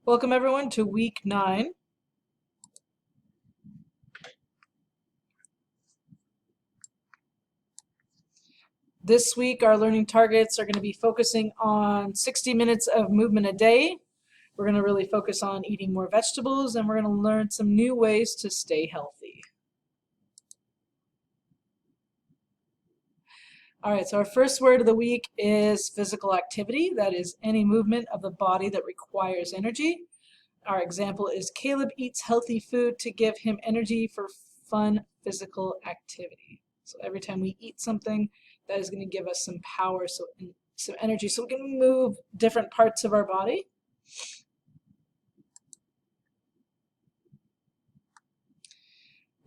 Welcome everyone to week 9. This week our learning targets are going to be focusing on 60 minutes of movement a day. We're going to really focus on eating more vegetables, and we're going to learn some new ways to stay healthy. All right, so our first word of the week is physical activity. That is any movement of the body that requires energy. Our example is Caleb eats healthy food to give him energy for fun physical activity. So every time we eat something, that is going to give us some power, some energy, so we can move different parts of our body.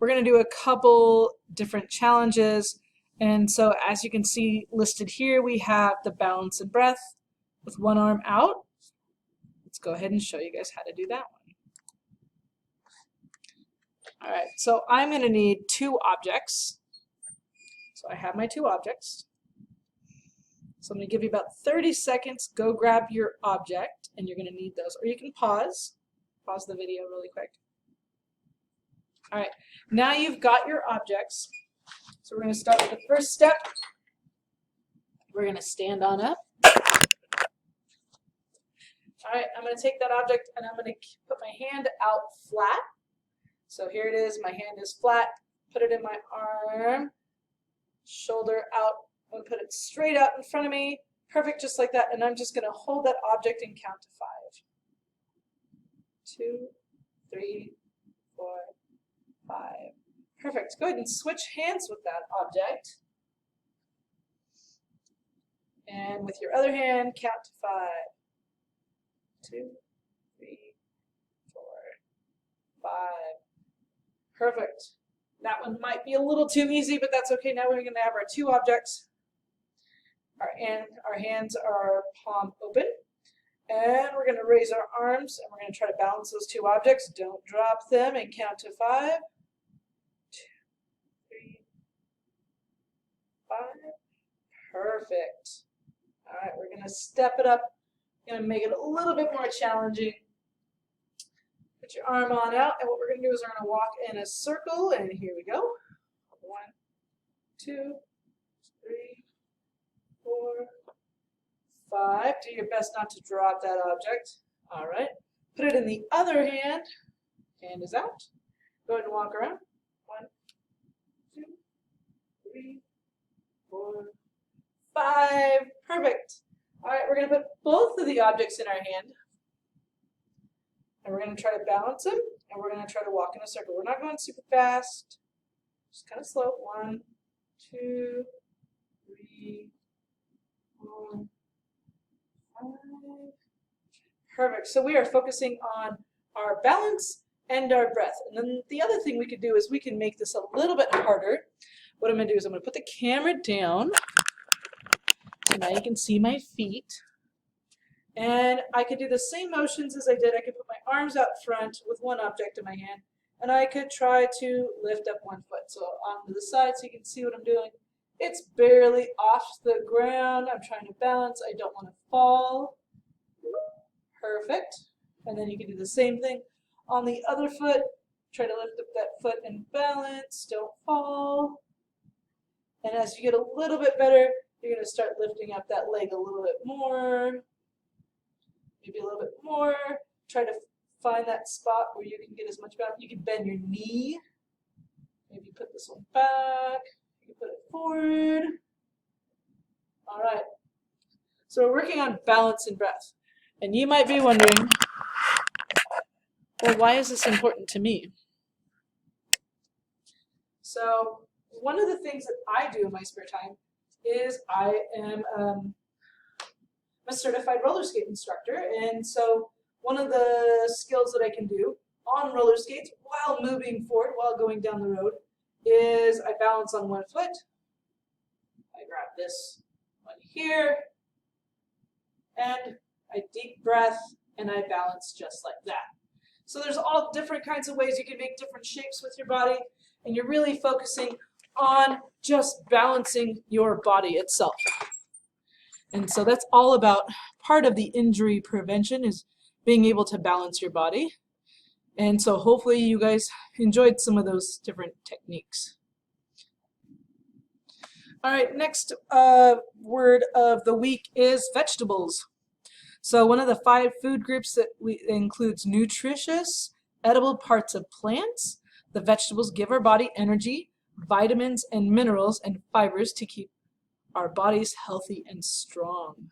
We're going to do a couple different challenges. And so as you can see listed here, we have the balance and breath with one arm out. Let's go ahead and show you guys how to do that one. All right, so I'm going to need 2 objects. So I have my 2 objects. So I'm going to give you about 30 seconds. Go grab your object, and you're going to need those. Or you can pause the video really quick. All right, now you've got your objects. So we're going to start with the first step. We're going to stand on up. All right, I'm going to take that object and I'm going to put my hand out flat. So here it is, my hand is flat. Put it in my arm, shoulder out. I'm going to put it straight out in front of me. Perfect, just like that. And I'm just going to hold that object and count to 5. 2, 3, 4, 5. Perfect. Go ahead and switch hands with that object. And with your other hand, count to 5. 2, 3, 4, 5. Perfect. That one might be a little too easy, but that's okay. Now we're going to have our 2 objects. Our hands are palm open. And we're going to raise our arms, and we're going to try to balance those 2 objects. Don't drop them, and count to 5. 5. Perfect. All right, we're going to step it up. Going to make it a little bit more challenging. Put your arm on out, and what we're going to do is we're going to walk in a circle, and here we go. 1, 2, 3, 4, 5. Do your best not to drop that object. All right. Put it in the other hand. Hand is out. Go ahead and walk around. 1, 2, 3, 4, 5. Perfect. All right, we're going to put both of the objects in our hand, and we're going to try to balance them, and we're going to try to walk in a circle. We're not going super fast, just kind of slow. 1, 2, 3, 4, 5. Perfect. So we are focusing on our balance and our breath. And then the other thing we could do is we can make this a little bit harder. What I'm going to do is I'm going to put the camera down. So now you can see my feet. And I could do the same motions as I did. I could put my arms out front with one object in my hand. And I could try to lift up one foot. So on the side so you can see what I'm doing. It's barely off the ground. I'm trying to balance. I don't want to fall. Perfect. And then you can do the same thing on the other foot. Try to lift up that foot and balance. Don't fall. And as you get a little bit better, you're going to start lifting up that leg a little bit more. Maybe a little bit more. Try to find that spot where you can get as much balance. You can bend your knee. Maybe put this one back. You can put it forward. All right. So we're working on balance and breath. And you might be wondering, well, why is this important to me? So one of the things that I do in my spare time is I am a certified roller skate instructor. And so one of the skills that I can do on roller skates while moving forward, while going down the road, is I balance on one foot. I grab this one here, and I deep breath, and I balance just like that. So there's all different kinds of ways you can make different shapes with your body, and you're really focusing on just balancing your body itself. And so that's all about part of the injury prevention is being able to balance your body. And so hopefully you guys enjoyed some of those different techniques. All right, next word of the week is vegetables. So one of the 5 food groups that includes nutritious, edible parts of plants. The vegetables give our body energy, vitamins and minerals and fibers to keep our bodies healthy and strong.